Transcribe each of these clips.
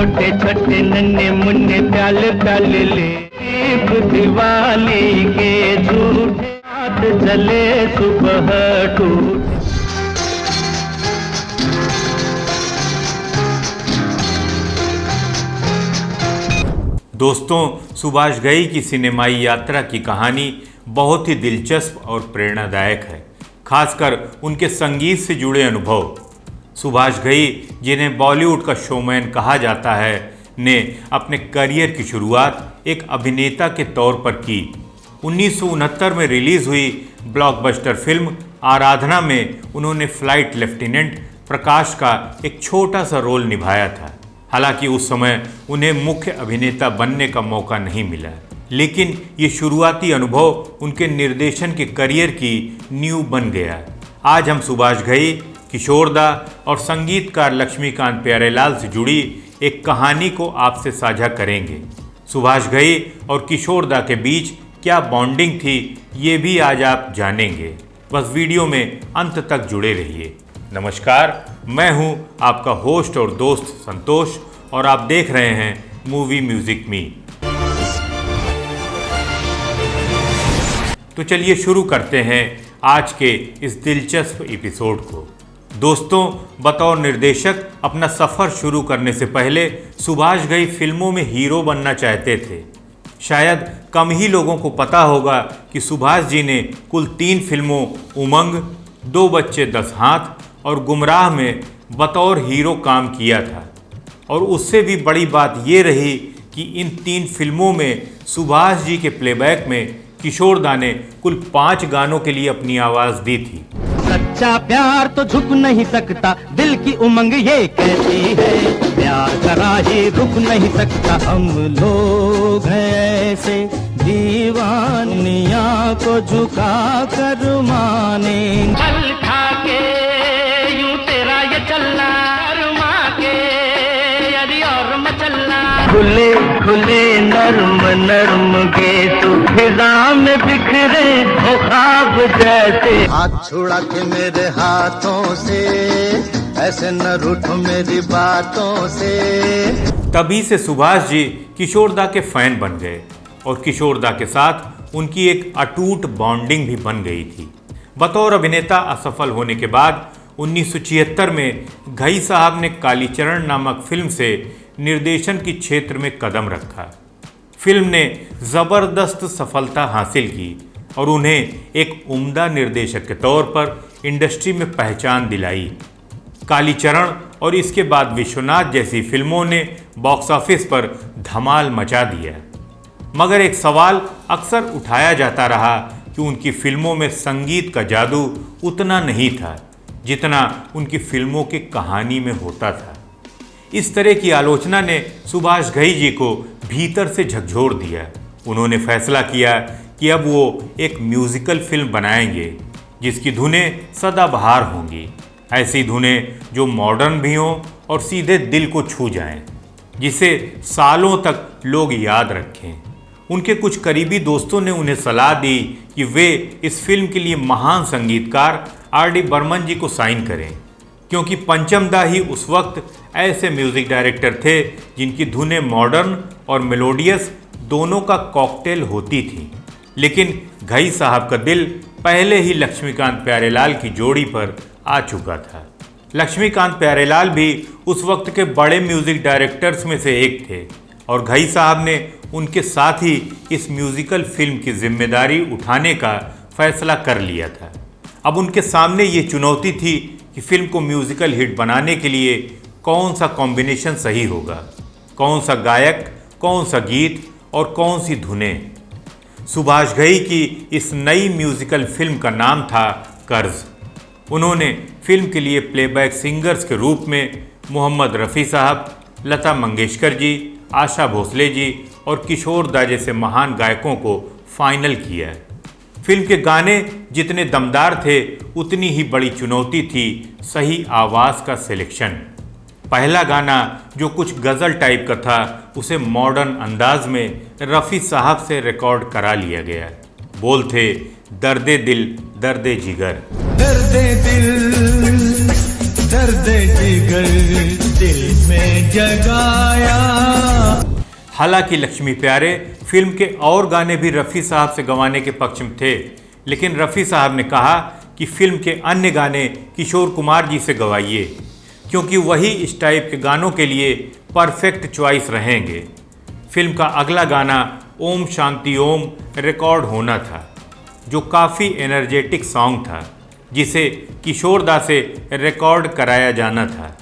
छोटे छोटे नन्हे मुन्ने प्याले प्याले ले दिवाली के झूठे हाथ चले सुबह टूटे। दोस्तों, सुभाष घई की सिनेमाई यात्रा की कहानी बहुत ही दिलचस्प और प्रेरणादायक है, खासकर उनके संगीत से जुड़े अनुभव। सुभाष घई, जिन्हें बॉलीवुड का शोमैन कहा जाता है, ने अपने करियर की शुरुआत एक अभिनेता के तौर पर की। 1969 में रिलीज हुई ब्लॉकबस्टर फिल्म आराधना में उन्होंने फ्लाइट लेफ्टिनेंट प्रकाश का एक छोटा सा रोल निभाया था। हालांकि उस समय उन्हें मुख्य अभिनेता बनने का मौका नहीं मिला, लेकिन ये शुरुआती अनुभव उनके निर्देशन के करियर की नींव बन गया। आज हम सुभाष घई, किशोर दा और संगीतकार लक्ष्मीकांत प्यारेलाल से जुड़ी एक कहानी को आपसे साझा करेंगे। सुभाष घई और किशोर दा के बीच क्या बॉन्डिंग थी, ये भी आज आप जानेंगे। बस वीडियो में अंत तक जुड़े रहिए। नमस्कार, मैं हूं आपका होस्ट और दोस्त संतोष और आप देख रहे हैं मूवी म्यूजिक मी। तो चलिए शुरू करते हैं आज के इस दिलचस्प एपिसोड को। दोस्तों, बतौर निर्देशक अपना सफ़र शुरू करने से पहले सुभाष घई फिल्मों में हीरो बनना चाहते थे। शायद कम ही लोगों को पता होगा कि सुभाष जी ने कुल 3 फिल्मों उमंग, 2 बच्चे 10 हाथ और गुमराह में बतौर हीरो काम किया था। और उससे भी बड़ी बात ये रही कि इन 3 फिल्मों में सुभाष जी के प्लेबैक में किशोर दा ने कुल 5 गानों के लिए अपनी आवाज़ दी थी। सच्चा प्यार तो झुक नहीं सकता, दिल की उमंग ये कहती है, प्यार करा ही रुक नहीं सकता। हम लोग हैं ऐसे दीवानिया को झुका कर माने, चल खा के यूं तेरा ये चलना, रमा के यदि और मचलना, खुले खुले नर्म नर्म के तू फिजा में बिखरे हो ख्वाब जैसे। हाथ छुड़ा के मेरे हाथों से, ऐसे न रूठो मेरी बातों से। तभी से सुभाष जी किशोर दा के फैन बन गए और किशोर दा के साथ उनकी एक अटूट बॉन्डिंग भी बन गई थी। बतौर अभिनेता असफल होने के बाद 1976 में घई साहब ने कालीचरण नामक फिल्म से निर्देशन के क्षेत्र में कदम रखा। फिल्म ने ज़बरदस्त सफलता हासिल की और उन्हें एक उम्दा निर्देशक के तौर पर इंडस्ट्री में पहचान दिलाई। कालीचरण और इसके बाद विश्वनाथ जैसी फिल्मों ने बॉक्स ऑफिस पर धमाल मचा दिया। मगर एक सवाल अक्सर उठाया जाता रहा कि उनकी फिल्मों में संगीत का जादू उतना नहीं था जितना उनकी फिल्मों की कहानी में होता था। इस तरह की आलोचना ने सुभाष घई जी को भीतर से झकझोर दिया। उन्होंने फैसला किया कि अब वो एक म्यूजिकल फिल्म बनाएंगे जिसकी धुनें सदाबहार होंगी, ऐसी धुनें जो मॉडर्न भी हों और सीधे दिल को छू जाएं, जिसे सालों तक लोग याद रखें। उनके कुछ करीबी दोस्तों ने उन्हें सलाह दी कि वे इस फिल्म के लिए महान संगीतकार R.D. बर्मन जी को साइन करें, क्योंकि पंचम दा ही उस वक्त ऐसे म्यूज़िक डायरेक्टर थे जिनकी धुनें मॉडर्न और मेलोडियस दोनों का कॉकटेल होती थी। लेकिन घई साहब का दिल पहले ही लक्ष्मीकांत प्यारेलाल की जोड़ी पर आ चुका था। लक्ष्मीकांत प्यारेलाल भी उस वक्त के बड़े म्यूज़िक डायरेक्टर्स में से एक थे और घई साहब ने उनके साथ ही इस म्यूज़िकल फिल्म की जिम्मेदारी उठाने का फैसला कर लिया था। अब उनके सामने ये चुनौती थी कि फिल्म को म्यूज़िकल हिट बनाने के लिए कौन सा कॉम्बिनेशन सही होगा, कौन सा गायक, कौन सा गीत और कौन सी धुनें। सुभाष घई की इस नई म्यूज़िकल फिल्म का नाम था कर्ज। उन्होंने फिल्म के लिए प्लेबैक सिंगर्स के रूप में मोहम्मद रफ़ी साहब, लता मंगेशकर जी, आशा भोसले जी और किशोर दा जैसे महान गायकों को फाइनल किया। फिल्म के गाने जितने दमदार थे उतनी ही बड़ी चुनौती थी सही आवाज़ का सिलेक्शन। पहला गाना जो कुछ गज़ल टाइप का था उसे मॉडर्न अंदाज में रफ़ी साहब से रिकॉर्ड करा लिया गया। बोल थे दर्दे दिल दर्दे जिगर। दर्दे दिल दर्द जिगर दिल में जगाया। हालांकि लक्ष्मी प्यारे फिल्म के और गाने भी रफ़ी साहब से गंवाने के पक्ष में थे, लेकिन रफ़ी साहब ने कहा कि फिल्म के अन्य गाने किशोर कुमार जी से गवाइए, क्योंकि वही इस टाइप के गानों के लिए परफेक्ट चॉइस रहेंगे। फिल्म का अगला गाना ओम शांति ओम रिकॉर्ड होना था, जो काफ़ी एनर्जेटिक सॉन्ग था, जिसे किशोर दा से रिकॉर्ड कराया जाना था।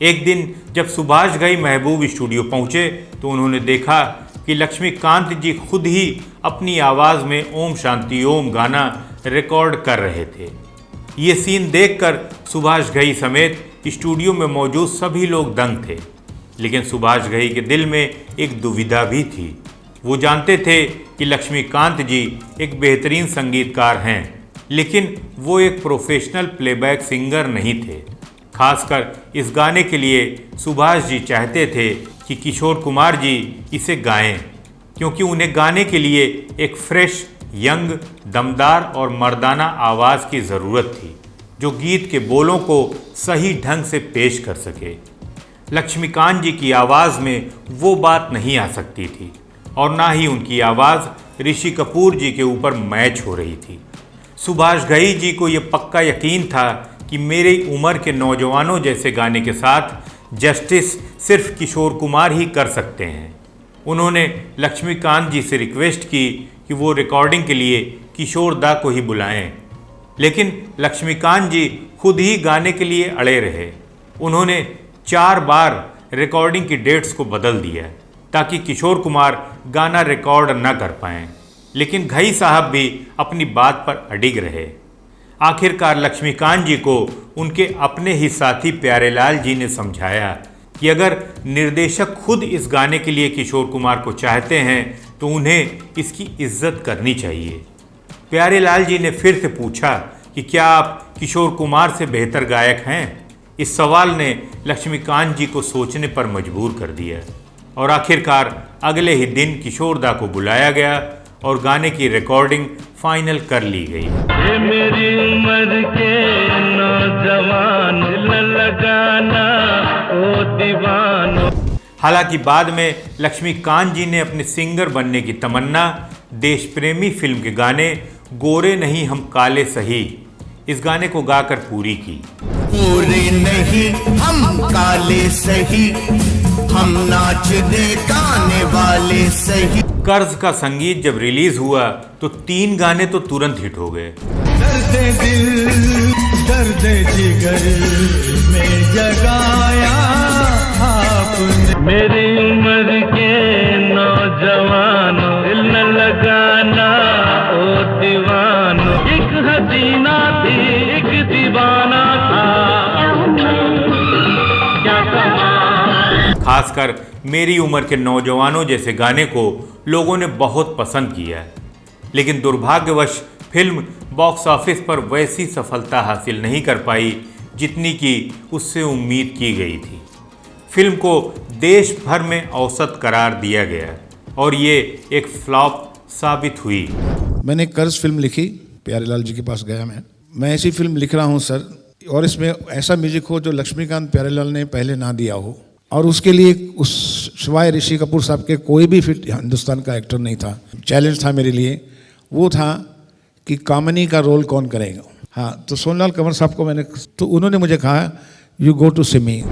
एक दिन जब सुभाष घई महबूब स्टूडियो पहुँचे तो उन्होंने देखा कि लक्ष्मीकांत जी खुद ही अपनी आवाज़ में ओम शांति ओम गाना रिकॉर्ड कर रहे थे। ये सीन देखकर सुभाष घई समेत स्टूडियो में मौजूद सभी लोग दंग थे, लेकिन सुभाष घई के दिल में एक दुविधा भी थी। वो जानते थे कि लक्ष्मीकांत जी एक बेहतरीन संगीतकार हैं, लेकिन वो एक प्रोफेशनल प्लेबैक सिंगर नहीं थे। खासकर इस गाने के लिए सुभाष जी चाहते थे कि किशोर कुमार जी इसे गाएं, क्योंकि उन्हें गाने के लिए एक फ्रेश, यंग, दमदार और मर्दाना आवाज़ की ज़रूरत थी, जो गीत के बोलों को सही ढंग से पेश कर सके। लक्ष्मीकांत जी की आवाज़ में वो बात नहीं आ सकती थी, और ना ही उनकी आवाज़ ऋषि कपूर जी के ऊपर मैच हो रही थी। सुभाष घई जी को ये पक्का यकीन था कि मेरी उम्र के नौजवानों जैसे गाने के साथ जस्टिस सिर्फ किशोर कुमार ही कर सकते हैं। उन्होंने लक्ष्मीकांत जी से रिक्वेस्ट की कि वो रिकॉर्डिंग के लिए किशोर दा को ही बुलाएं, लेकिन लक्ष्मीकांत जी खुद ही गाने के लिए अड़े रहे। उन्होंने 4 बार रिकॉर्डिंग की डेट्स को बदल दिया ताकि किशोर कुमार गाना रिकॉर्ड न कर पाएं, लेकिन घई साहब भी अपनी बात पर अडिग रहे। आखिरकार लक्ष्मीकांत जी को उनके अपने ही साथी प्यारेलाल जी ने समझाया कि अगर निर्देशक खुद इस गाने के लिए किशोर कुमार को चाहते हैं तो उन्हें इसकी इज्जत करनी चाहिए। प्यारेलाल जी ने फिर से पूछा कि क्या आप किशोर कुमार से बेहतर गायक हैं? इस सवाल ने लक्ष्मीकांत जी को सोचने पर मजबूर कर दिया, और आखिरकार अगले ही दिन किशोर दा को बुलाया गया और गाने की रिकॉर्डिंग फाइनल कर ली गई। ये मेरी उम्र के नौजवान लगाना ओ दीवानो। हालांकि बाद में लक्ष्मीकांत जी ने अपने सिंगर बनने की तमन्ना देश प्रेमी फिल्म के गाने गोरे नहीं हम काले सही, इस गाने को गाकर पूरी की। पूरे नहीं हम काले सही, हम नाचने गाने वाले सही। कर्ज का संगीत जब रिलीज हुआ तो 3 गाने तो तुरंत हिट हो गए। दर्द दिल दर्द जिगर में जगाया आपने। मेरी उम्र के नौजवानों दिल न लगाना ओ दीवानो। एक हसीना थी एक दीवाना था, क्या कमाल। खासकर मेरी उम्र के नौजवानों जैसे गाने को लोगों ने बहुत पसंद किया, लेकिन दुर्भाग्यवश फिल्म बॉक्स ऑफिस पर वैसी सफलता हासिल नहीं कर पाई जितनी की उससे उम्मीद की गई थी। फिल्म को देश भर में औसत करार दिया गया और ये एक फ्लॉप साबित हुई। मैंने कर्ज फिल्म लिखी, प्यारेलाल जी के पास गया मैं ऐसी फिल्म लिख रहा हूँ सर, और इसमें ऐसा म्यूजिक हो जो लक्ष्मीकांत प्यारेलाल ने पहले ना दिया हो, और उसके लिए उस सिवाय ऋषि कपूर साहब के कोई भी फिट हिंदुस्तान का एक्टर नहीं था। चैलेंज था मेरे लिए, वो था कि कामिनी का रोल कौन करेगा। हाँ, तो सोनलाल कंवर साहब को तो उन्होंने मुझे कहा यू गो टू सिमी।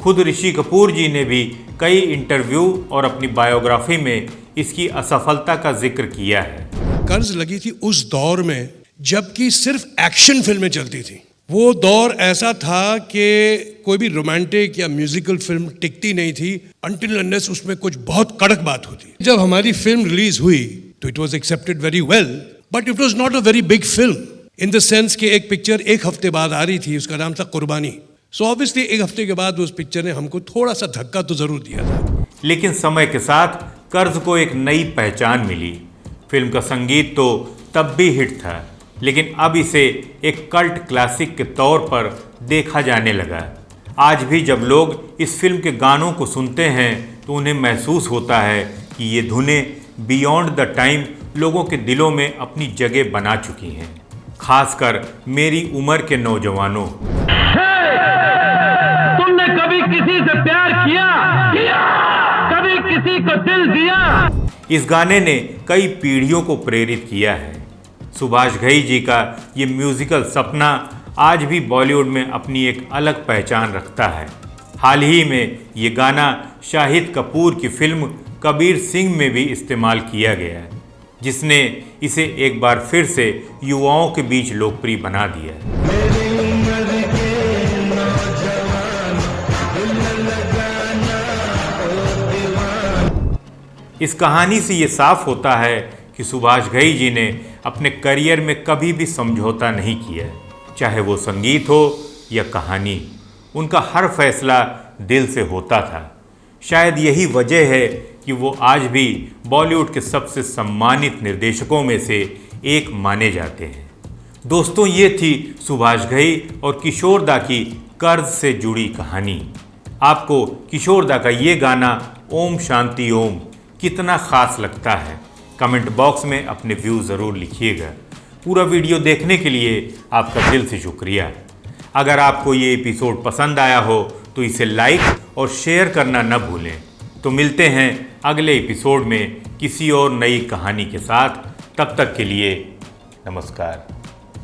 खुद ऋषि कपूर जी ने भी कई इंटरव्यू और अपनी बायोग्राफी में इसकी असफलता का जिक्र किया है। कर्ज लगी थी उस दौर में जबकि सिर्फ एक्शन फिल्में चलती थी। वो दौर ऐसा था कि कोई भी रोमांटिक या म्यूजिकल फिल्म टिकती नहीं थी अनटिल अनलेस उसमें कुछ बहुत कड़क बात होती। जब हमारी फिल्म रिलीज हुई तो it was accepted very well, but it was not a very big film in the sense कि एक पिक्चर 1 हफ्ते बाद आ रही थी, उसका नाम था कुर्बानी। सो ऑब्वियसली 1 हफ्ते के बाद उस पिक्चर ने हमको थोड़ा सा धक्का तो जरूर दिया था। लेकिन समय के साथ कर्ज को एक नई पहचान मिली। फिल्म का संगीत तो तब भी हिट था, लेकिन अब इसे एक कल्ट क्लासिक के तौर पर देखा जाने लगा। आज भी जब लोग इस फिल्म के गानों को सुनते हैं तो उन्हें महसूस होता है कि ये धुनें बियॉन्ड द टाइम लोगों के दिलों में अपनी जगह बना चुकी हैं, खासकर मेरी उम्र के नौजवानों। किसी को दिल दिया। इस गाने ने कई पीढ़ियों को प्रेरित किया है। सुभाष घई जी का ये म्यूजिकल सपना आज भी बॉलीवुड में अपनी एक अलग पहचान रखता है। हाल ही में ये गाना शाहिद कपूर की फिल्म कबीर सिंह में भी इस्तेमाल किया गया है, जिसने इसे एक बार फिर से युवाओं के बीच लोकप्रिय बना दिया है। इस कहानी से ये साफ होता है कि सुभाष घई जी ने अपने करियर में कभी भी समझौता नहीं किया, चाहे वो संगीत हो या कहानी। उनका हर फैसला दिल से होता था। शायद यही वजह है कि वो आज भी बॉलीवुड के सबसे सम्मानित निर्देशकों में से एक माने जाते हैं। दोस्तों, ये थी सुभाष घई और किशोर दा की कर्ज से जुड़ी कहानी। आपको किशोर दा का ये गाना ओम शांति ओम कितना खास लगता है, कमेंट बॉक्स में अपने व्यू ज़रूर लिखिएगा। पूरा वीडियो देखने के लिए आपका दिल से शुक्रिया। अगर आपको ये एपिसोड पसंद आया हो तो इसे लाइक और शेयर करना न भूलें। तो मिलते हैं अगले एपिसोड में किसी और नई कहानी के साथ। तब तक के लिए नमस्कार।